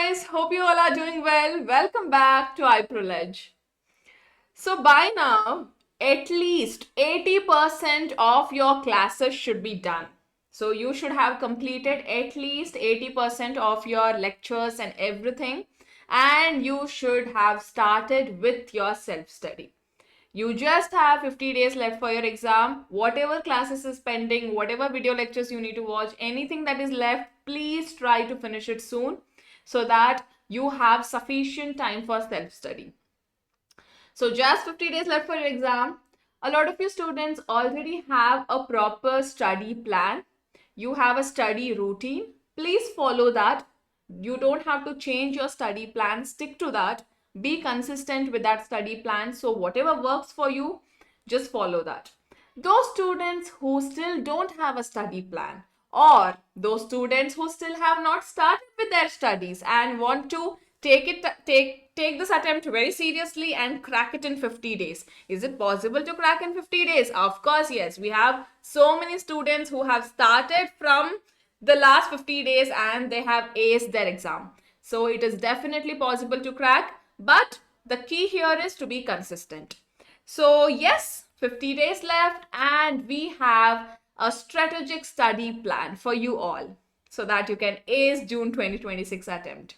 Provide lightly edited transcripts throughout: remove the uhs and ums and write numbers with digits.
guys, hope you all are doing well. Welcome back to iProledge. So by now, at least 80% of your classes should be done. So you should have completed at least 80% of your lectures and everything, and you should have started with your self-study. You just have 50 days left for your exam. Whatever classes is pending, whatever video lectures you need to watch, anything that is left, please try to finish it soon so that you have sufficient time for self-study. So just 50 days left for your exam. A lot of you students already have a proper study plan. You have a study routine. Please follow that. You don't have to change your study plan. Stick to that. Be consistent with that study plan. So whatever works for you, just follow that. Those students who still don't have a study plan, or those students who still have not started with their studies and want to take this attempt very seriously and crack it in 50 days. Is it possible to crack in 50 days? Of course, yes. We have so many students who have started from the last 50 days and they have aced their exam. So it is definitely possible to crack, but the key here is to be consistent. So yes, 50 days left and we have a strategic study plan for you all so that you can ace June 2026 attempt.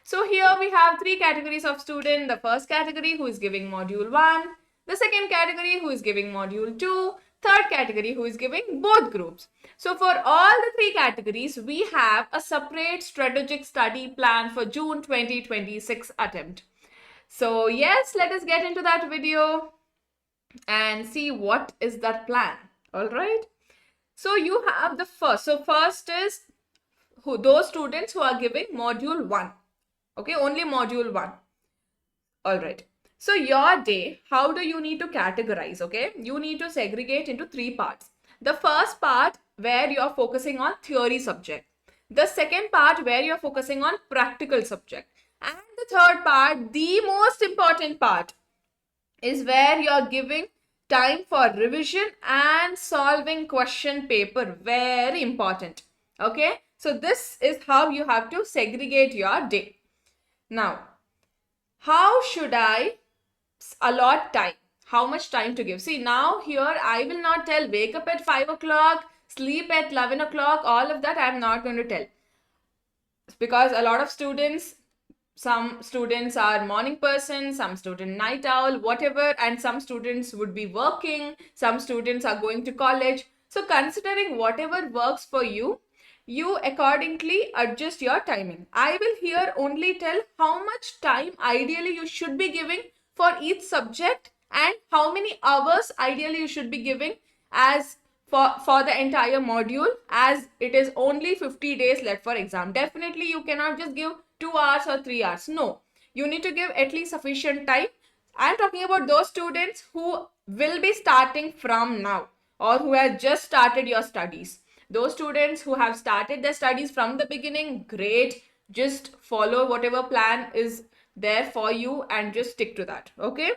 So here we have three categories of student. The first category who is giving module 1, the second category who is giving module 2, third category who is giving both groups. So for all the three categories, we have a separate strategic study plan for June 2026 attempt. So yes, let us get into that video and see what is that plan. All right. So you have the first. So first is those students who are giving module 1. Okay, only module 1. All right. So your day, how do you need to categorize? Okay, you need to segregate into 3 parts. The first part where you are focusing on theory subject. The second part where you are focusing on practical subject. And the third part, the most important part, is where you are giving time for revision and solving question paper. Very important. Okay, so this is how you have to segregate your day. Now, how should I allot time? How much time to give? See, now here I will not tell wake up at 5 o'clock, sleep at 11 o'clock, all of that I am not going to tell. Because a lot of students, some students are morning person, some student night owl, whatever, and some students would be working, some students are going to college. So considering whatever works for you, you accordingly adjust your timing. I will here only tell how much time ideally you should be giving for each subject and how many hours ideally you should be giving as for the entire module, as it is only 50 days left for exam. Definitely you cannot just give 2 hours or 3 hours. No, you need to give at least sufficient time. I'm talking about those students who will be starting from now or who have just started your studies. Those students who have started their studies from the beginning, great. Just follow whatever plan is there for you and just stick to that. Okay.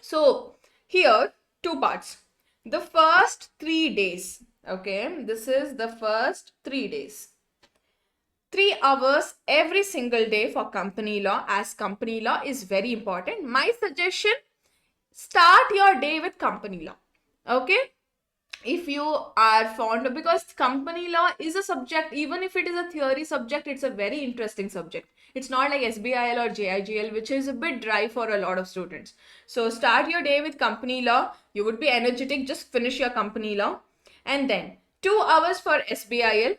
So here, 2 parts. The first 3 days. Okay. This is the first 3 days. 3 hours every single day for company law, as company law is very important. My suggestion, start your day with company law. Okay. If you are fond of, because company law is a subject, even if it is a theory subject, it's a very interesting subject. It's not like SBIL or JIGL, which is a bit dry for a lot of students. So start your day with company law. You would be energetic. Just finish your company law. And then 2 hours for SBIL,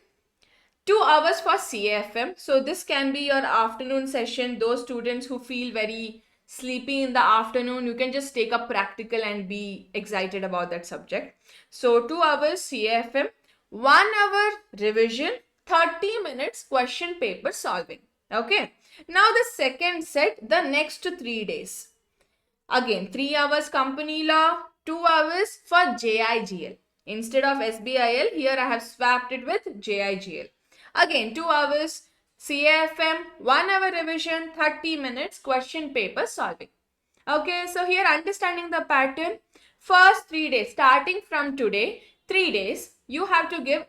2 hours for CAFM. So this can be your afternoon session. Those students who feel very sleepy in the afternoon, you can just take up practical and be excited about that subject. So 2 hours CAFM, 1 hour revision, 30 minutes question paper solving. Okay. Now the second set, the next 3 days. Again, 3 hours company law, 2 hours for JIGL. Instead of SBIL, here I have swapped it with JIGL. Again, 2 hours CAFM, 1 hour revision, 30 minutes question paper solving. Okay, so here understanding the pattern, first 3 days, starting from today, 3 days, you have to give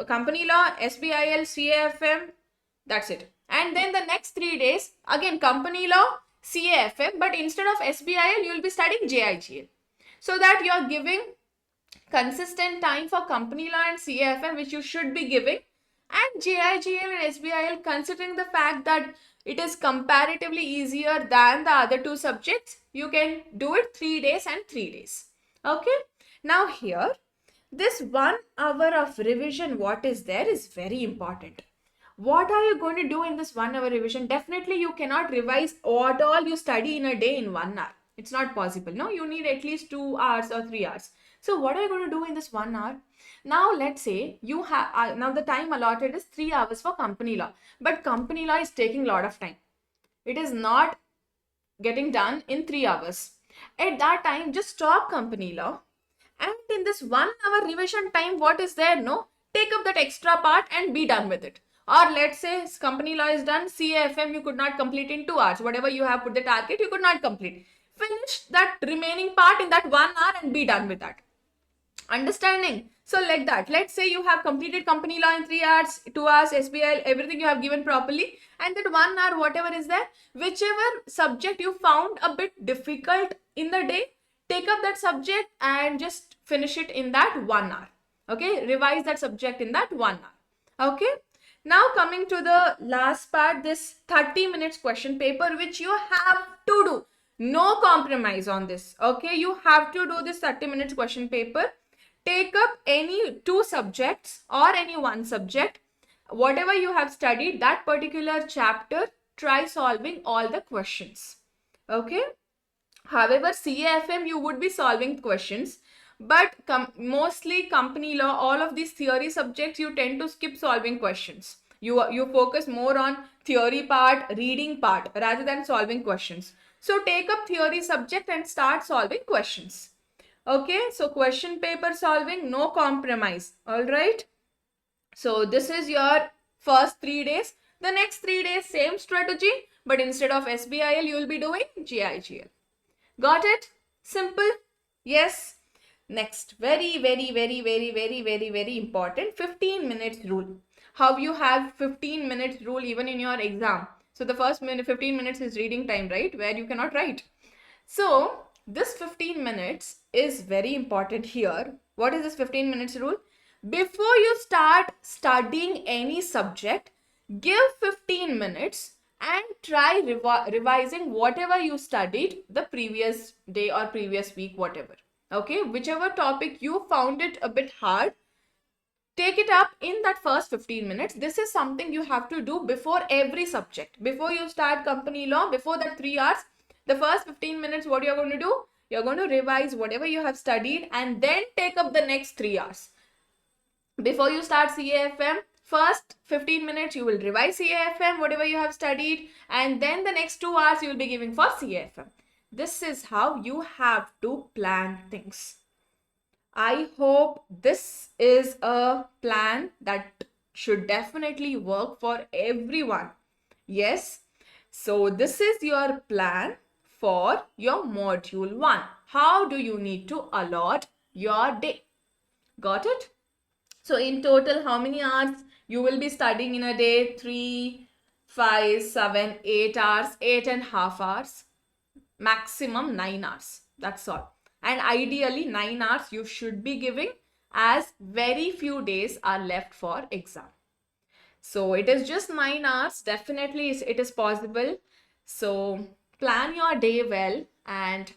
company law, SBIL, CAFM, that's it. And then the next 3 days, again company law, CAFM, but instead of SBIL, you will be studying JIGL. So that you are giving consistent time for company law and CAFM, which you should be giving, and JIGL and SBIL, considering the fact that it is comparatively easier than the other two subjects, you can do it 3 days and 3 days. Okay. Now here, this 1 hour of revision, what is there is very important. What are you going to do in this 1 hour revision? Definitely you cannot revise what all you study in a day in 1 hour. It's not possible. No, you need at least 2 hours or 3 hours. So what are you going to do in this 1 hour? Now let's say you have, now the time allotted is 3 hours for company law. But company law is taking a lot of time. It is not getting done in 3 hours. At that time, just stop company law. And in this 1 hour revision time, what is there? No, take up that extra part and be done with it. Or let's say company law is done, CAFM you could not complete in 2 hours. Whatever you have put the target, you could not complete. Finish that remaining part in that 1 hour and be done with that. Understanding? So like that, let's say you have completed company law in 3 hours, 2 hours, SBIL, everything you have given properly, and that 1 hour, whatever is there, whichever subject you found a bit difficult in the day, take up that subject and just finish it in that 1 hour. Okay, revise that subject in that 1 hour. Okay. Now coming to the last part, this 30 minutes question paper, which you have to do. No compromise on this. Okay, you have to do this 30 minutes question paper. Take up any 2 subjects or any 1 subject. Whatever you have studied, that particular chapter, try solving all the questions. Okay. However, CAFM, you would be solving questions. But mostly company law, all of these theory subjects, you tend to skip solving questions. You focus more on theory part, reading part, rather than solving questions. So take up theory subject and start solving questions. Okay, so question paper solving, no compromise. All right. So this is your first 3 days. The next 3 days, same strategy, but instead of SBIL, you will be doing JIGL. Got it? Simple? Yes. Next, very important, 15 minutes rule. How you have 15 minutes rule even in your exam. So the first 15 minutes is reading time, right? Where you cannot write. So this 15 minutes is very important here. What is this 15 minutes rule? Before you start studying any subject, give 15 minutes and try revising whatever you studied the previous day or previous week, whatever. Okay, whichever topic you found it a bit hard, take it up in that first 15 minutes. This is something you have to do before every subject. Before you start company law, before that 3 hours, the first 15 minutes, what you're going to do? You're going to revise whatever you have studied and then take up the next 3 hours. Before you start CAFM, first 15 minutes you will revise CAFM, whatever you have studied, and then the next 2 hours you will be giving for CAFM. This is how you have to plan things. I hope this is a plan that should definitely work for everyone. Yes. So this is your plan for your module 1. How do you need to allot your day? Got it? So in total, how many hours you will be studying in a day? 3, 5, 7, 8 hours, 8.5 hours. Maximum 9 hours. That's all. And ideally 9 hours you should be giving, as very few days are left for exam. So it is just 9 hours. Definitely it is possible. So plan your day well and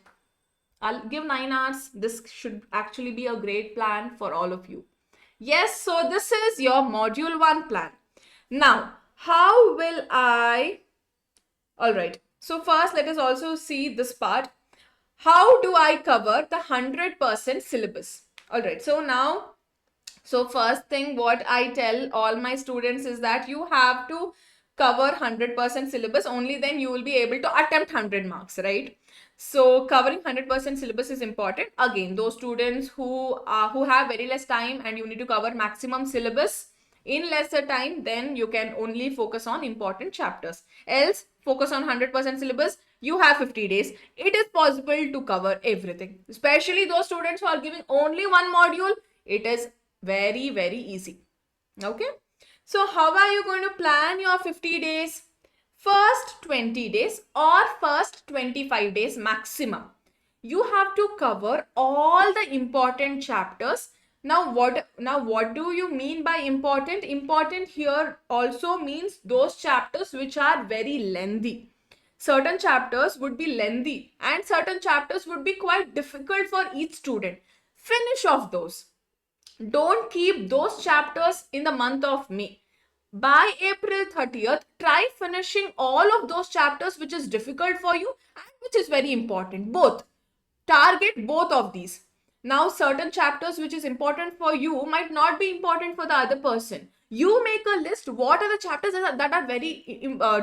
I'll give 9 hours. This should actually be a great plan for all of you. Yes, so this is your module 1 plan. Now, how will I... Alright, so first let us also see this part. How do I cover the 100% syllabus? Alright, so now, so first thing what I tell all my students is that you have to cover 100% syllabus, only then you will be able to attempt 100 marks, right? So covering 100% syllabus is important. Again, those students who have very less time and you need to cover maximum syllabus in lesser time, then you can only focus on important chapters. Else, focus on 100% syllabus. You have 50 days. It is possible to cover everything. Especially those students who are giving only one module, it is very easy. Okay. So how are you going to plan your 50 days? First 20 days or first 25 days maximum. You have to cover all the important chapters. Now what do you mean by important? Important here also means those chapters which are very lengthy. Certain chapters would be lengthy and certain chapters would be quite difficult for each student. Finish off those. Don't keep those chapters in the month of May. By April 30th, try finishing all of those chapters which is difficult for you and which is very important. Both. Target both of these. Now, certain chapters which is important for you might not be important for the other person. You make a list. What are the chapters that are very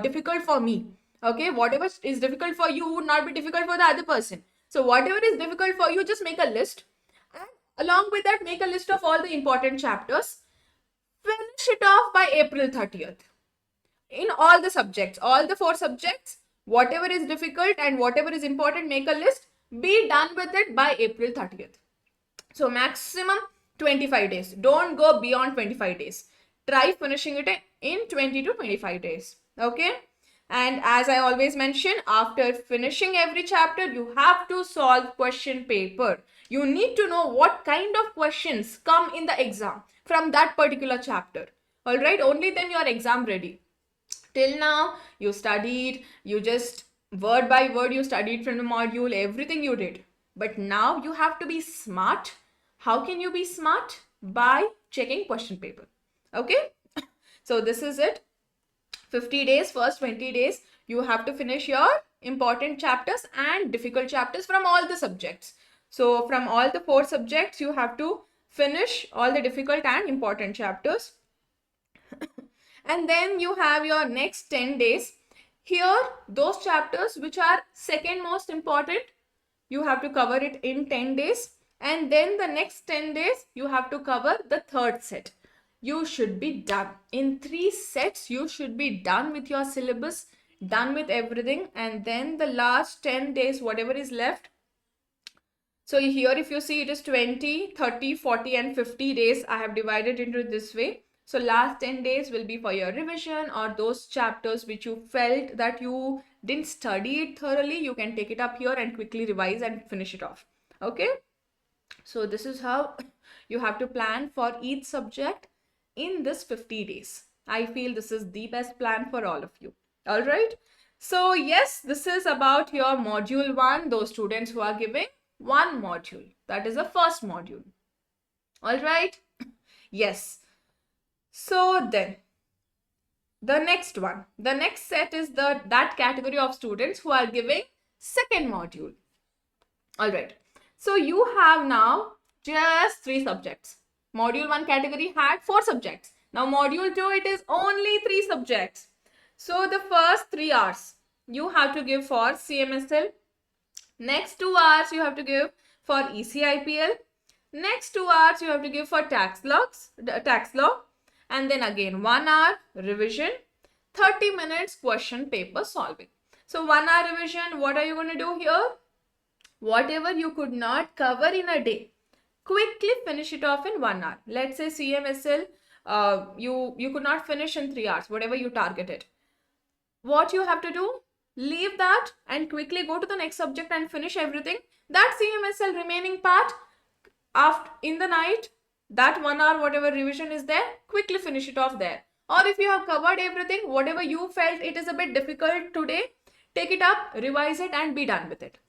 difficult for me? Okay, whatever is difficult for you would not be difficult for the other person. So, whatever is difficult for you, just make a list. And along with that, make a list of all the important chapters. Finish it off by April 30th. In all the subjects, all the 4 subjects, whatever is difficult and whatever is important, make a list. Be done with it by April 30th. So maximum 25 days. Don't go beyond 25 days. Try finishing it in 20 to 25 days. Okay. And as I always mention, after finishing every chapter, you have to solve question paper. You need to know what kind of questions come in the exam from that particular chapter. All right. Only then your exam ready. Till now, you studied, you just word by word, you studied from the module, everything you did. But now you have to be smart. How can you be smart? By checking question paper. Okay. So this is it. 50 days, first 20 days, you have to finish your important chapters and difficult chapters from all the subjects. So from all the 4 subjects, you have to finish all the difficult and important chapters. And then you have your next 10 days. Here, those chapters which are second most important, you have to cover it in 10 days. And then the next 10 days, you have to cover the third set. You should be done. In 3 sets, you should be done with your syllabus, done with everything. And then the last 10 days, whatever is left. So here, if you see, it is 20, 30, 40 and 50 days. I have divided into this way. So last 10 days will be for your revision or those chapters which you felt that you didn't study it thoroughly. You can take it up here and quickly revise and finish it off. Okay. So this is how you have to plan for each subject in this 50 days. I feel this is the best plan for all of you. All right. So yes, this is about your module 1, those students who are giving 1 module. That is the first module. All right. Yes. So then the next one, the next set is that category of students who are giving second module. All right. So you have now just 3 subjects. Module 1 category had 4 subjects. Now module 2, it is only 3 subjects. So the first 3 hours you have to give for CMSL. Next 2 hours you have to give for ECIPL. Next 2 hours you have to give for tax law. And then again 1 hour revision, 30 minutes question paper solving. So 1 hour revision, what are you going to do here? Whatever you could not cover in a day, quickly finish it off in 1 hour. Let's say CMSL, you could not finish in 3 hours, whatever you targeted. What you have to do? Leave that and quickly go to the next subject and finish everything. That CMSL remaining part, after in the night, that 1 hour, whatever revision is there, quickly finish it off there. Or if you have covered everything, whatever you felt it is a bit difficult today, take it up, revise it and be done with it.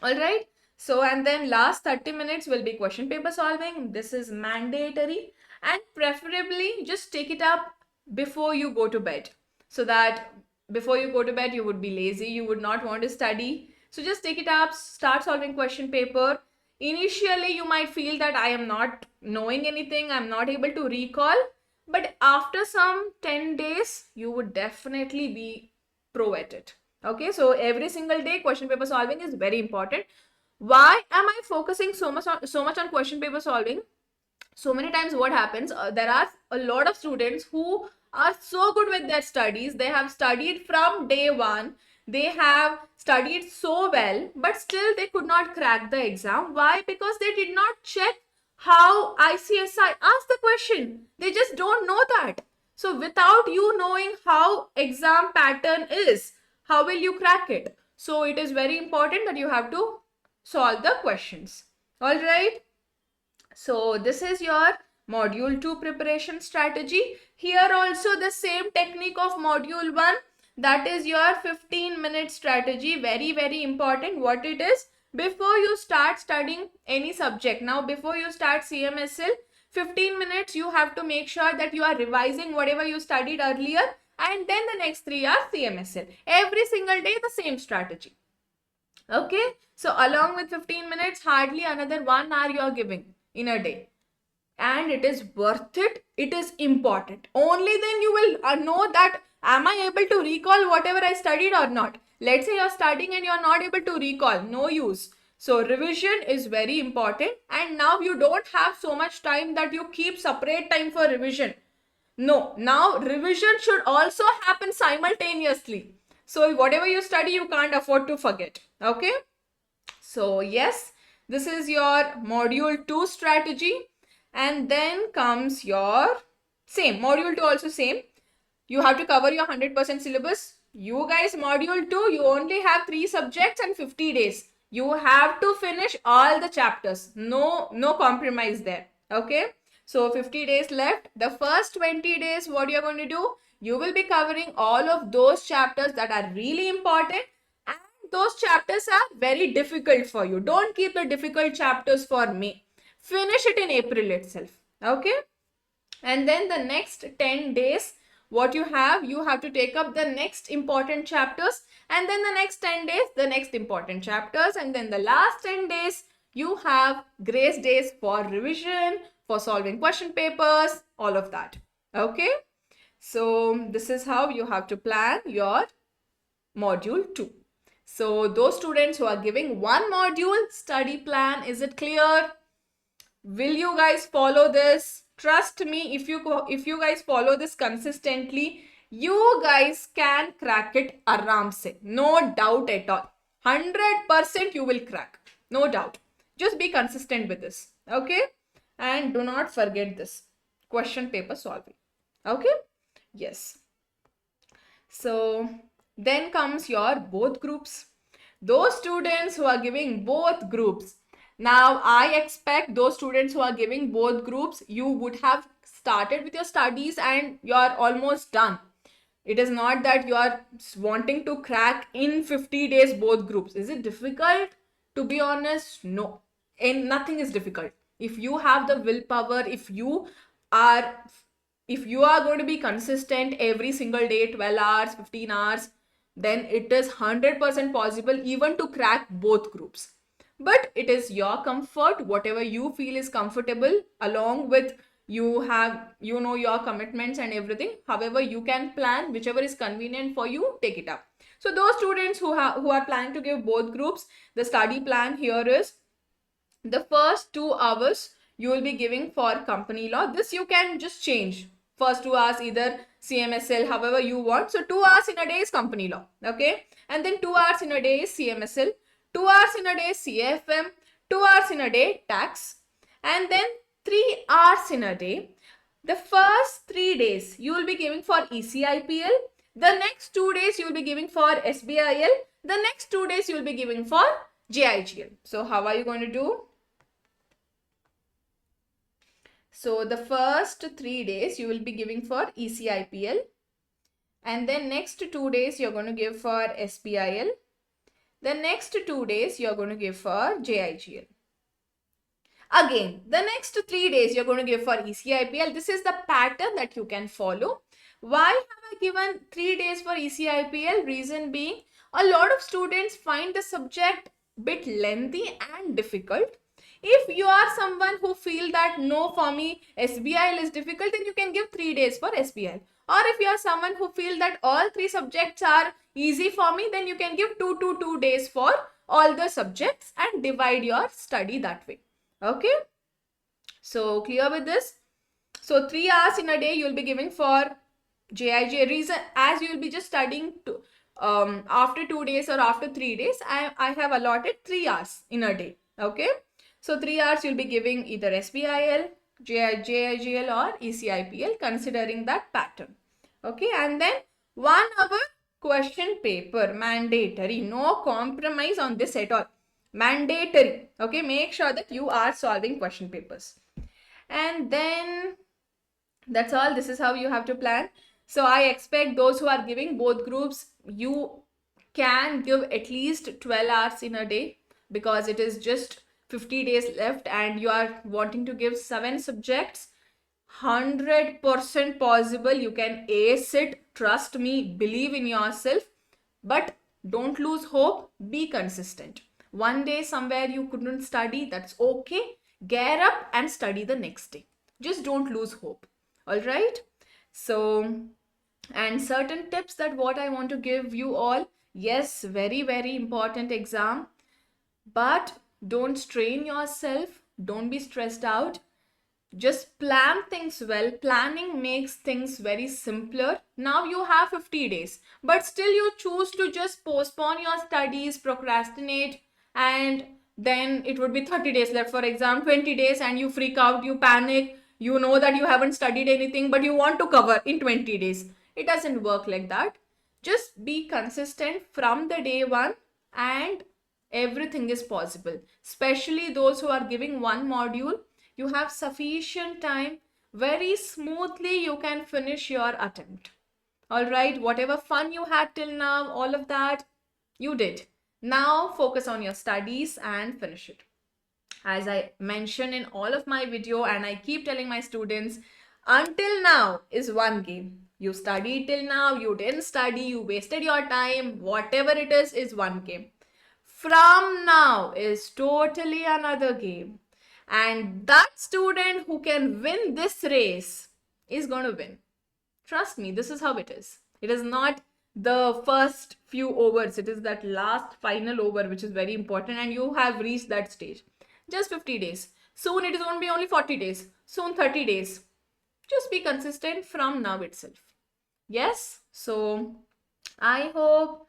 All right. So, and then last 30 minutes will be question paper solving. This is mandatory and preferably just take it up before you go to bed. So that before you go to bed, you would be lazy. You would not want to study. So just take it up, start solving question paper. Initially, you might feel that I am not knowing anything. I'm not able to recall. But after some 10 days, you would definitely be pro at it. Okay, so every single day, question paper solving is very important. Why am I focusing so much on question paper solving? So many times what happens, there are a lot of students who are so good with their studies. They have studied from day 1. They have studied so well, but still they could not crack the exam. Why? Because they did not check how ICSI asked the question. They just don't know that. So without you knowing how exam pattern is, how will you crack it? So it is very important that you have to solve the questions. All right. So this is your module 2 preparation strategy. Here also the same technique of module 1, that is your 15-minute strategy. Very important. What it is? Before you start studying any subject, now before you start CMSL, 15 minutes you have to make sure that you are revising whatever you studied earlier, and then the next 3 hours CMSL. Every single day the same strategy. Okay, so along with 15 minutes, hardly another 1 hour you are giving in a day, and it is worth it. It is important. Only then you will know that am I able to recall whatever I studied or not. Let's say you're studying and you're not able to recall, no use. So revision is very important, and now you don't have so much time that you keep separate time for revision. No, now revision should also happen simultaneously. So whatever you study, you can't afford to forget. Okay. So yes, this is your module 2 strategy. And then comes your same module 2, also same. You have to cover your 100% syllabus. You guys, module 2, you only have 3 subjects and 50 days. You have to finish all the chapters. No compromise there. Okay. So 50 days left. The first 20 days, what you're going to do? You will be covering all of those chapters that are really important, and those chapters are very difficult for you. Don't keep the difficult chapters for May. Finish it in April itself. Okay. And then the next 10 days, what you have to take up the next important chapters, and then the next 10 days, the next important chapters, and then the last 10 days, you have grace days for revision, for solving question papers, all of that. Okay. So this is how you have to plan your module 2. So those students who are giving one module study plan, is it clear? Will you guys follow this? Trust me, if you guys follow this consistently, you guys can crack it aram se. No doubt at all. 100% you will crack. No doubt. Just be consistent with this. Okay? And do not forget this question paper solving. Okay? Yes. So then comes your both groups. Those students who are giving both groups. Now, I expect those students who are giving both groups, you would have started with your studies and you're almost done. It is not that you are wanting to crack in 50 days both groups. Is it difficult? To be honest, no. And nothing is difficult. If you have the willpower, if you are going to be consistent every single day, 12 hours, 15 hours, then it is 100% possible even to crack both groups. But it is your comfort, whatever you feel is comfortable, along with you have, your commitments and everything. However, you can plan whichever is convenient for you, take it up. So those students who are planning to give both groups, the study plan here is the first 2 hours you will be giving for company law. This you can just change. First 2 hours either CMSL, however you want. So 2 hours in a day is company law. Okay. And then 2 hours in a day is CMSL. 2 hours in a day CFM, 2 hours in a day tax, and then 3 hours in a day. The first 3 days you will be giving for ECIPL. The next 2 days you will be giving for SBIL. The next 2 days you will be giving for JIGL. So how are you going to do? So the first 3 days you will be giving for ECIPL, and then next 2 days you're going to give for SBIL. The next 2 days you're going to give for JIGL. Again, the next 3 days you're going to give for ECIPL. This is the pattern that you can follow. Why have I given 3 days for ECIPL? Reason being, a lot of students find the subject bit lengthy and difficult. If you are someone who feel that no, for me SBIL is difficult, then you can give 3 days for SBIL. Or if you are someone who feel that all 3 subjects are easy for me, then you can give 2 days for all the subjects and divide your study that way. Okay. So clear with this? So 3 hours in a day you will be giving for JIG. Reason, as you will be just studying after 2 days or after 3 days, I have allotted 3 hours in a day. Okay. So 3 hours you'll be giving either SBIL, JIGL or ECIPL, considering that pattern. Okay, and then 1 hour question paper, mandatory. No compromise on this at all. Mandatory. Okay, make sure that you are solving question papers. And then that's all. This is how you have to plan. So I expect those who are giving both groups, you can give at least 12 hours in a day, because it is just 50 days left and you are wanting to give 7 subjects. 100% possible. You can ace it. Trust me. Believe in yourself. But don't lose hope. Be consistent. One day somewhere you couldn't study, that's okay. Gear up and study the next day. Just don't lose hope. All right. So, and certain tips that what I want to give you all. Yes, very, very important exam. But don't strain yourself. Don't be stressed out. Just plan things well. Planning makes things very simpler. Now you have 50 days, but still you choose to just postpone your studies, procrastinate, and then it would be 30 days left for exam, 20 days, and you freak out, you panic, you know that you haven't studied anything, but you want to cover in 20 days. It doesn't work like that. Just be consistent from the day one, and everything is possible. Especially those who are giving one module, you have sufficient time. Very smoothly you can finish your attempt. All right, whatever fun you had till now, all of that you did. Now focus on your studies and finish it. As I mentioned in all of my video, and I keep telling my students, until now is one game. You studied till now, you didn't study, you wasted your time, whatever it is one game. From now is totally another game. And that student who can win this race is going to win. Trust me, this is how it is. It is not the first few overs. It is that last final over which is very important, and you have reached that stage. Just 50 days. Soon it is going to be only 40 days. Soon 30 days. Just be consistent from now itself. Yes? So I hope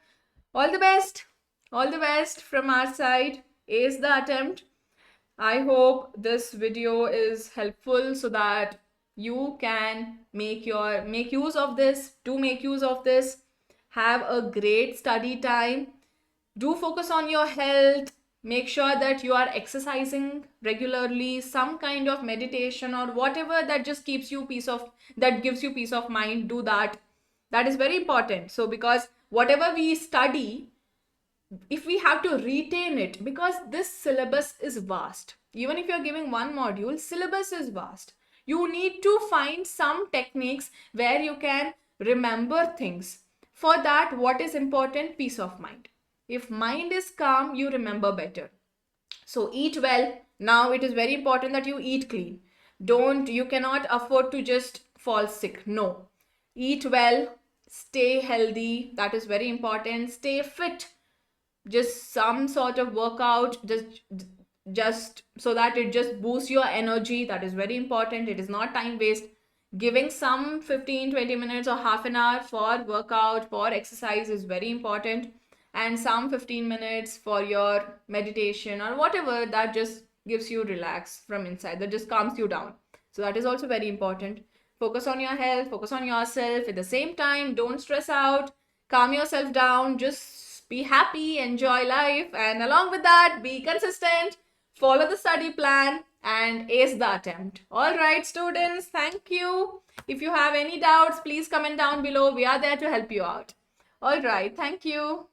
all the best. All the best from our side. Ace the attempt. I hope this video is helpful so that you can make use of this. Do make use of this. Have a great study time. Do focus on your health. Make sure that you are exercising regularly, some kind of meditation or whatever that just gives you peace of mind. Do that. That is very important. So because whatever we study, if we have to retain it, because this syllabus is vast. Even if you're giving one module, syllabus is vast. You need to find some techniques where you can remember things. For that, what is important? Peace of mind. If mind is calm, you remember better. So eat well. Now it is very important that you eat clean. You cannot afford to just fall sick. No. Eat well, stay healthy. That is very important. Stay fit. Just some sort of workout, just so that it just boosts your energy. That is very important. It is not time waste. Giving some 15-20 minutes or half an hour for workout, for exercise is very important, and some 15 minutes for your meditation or whatever that just gives you relax from inside, that just calms you down. So that is also very important. Focus on your health, focus on yourself. At the same time, don't stress out, calm yourself down, just be happy, enjoy life, and along with that, be consistent, follow the study plan, and ace the attempt. All right, students, thank you. If you have any doubts, please comment down below. We are there to help you out. All right, thank you.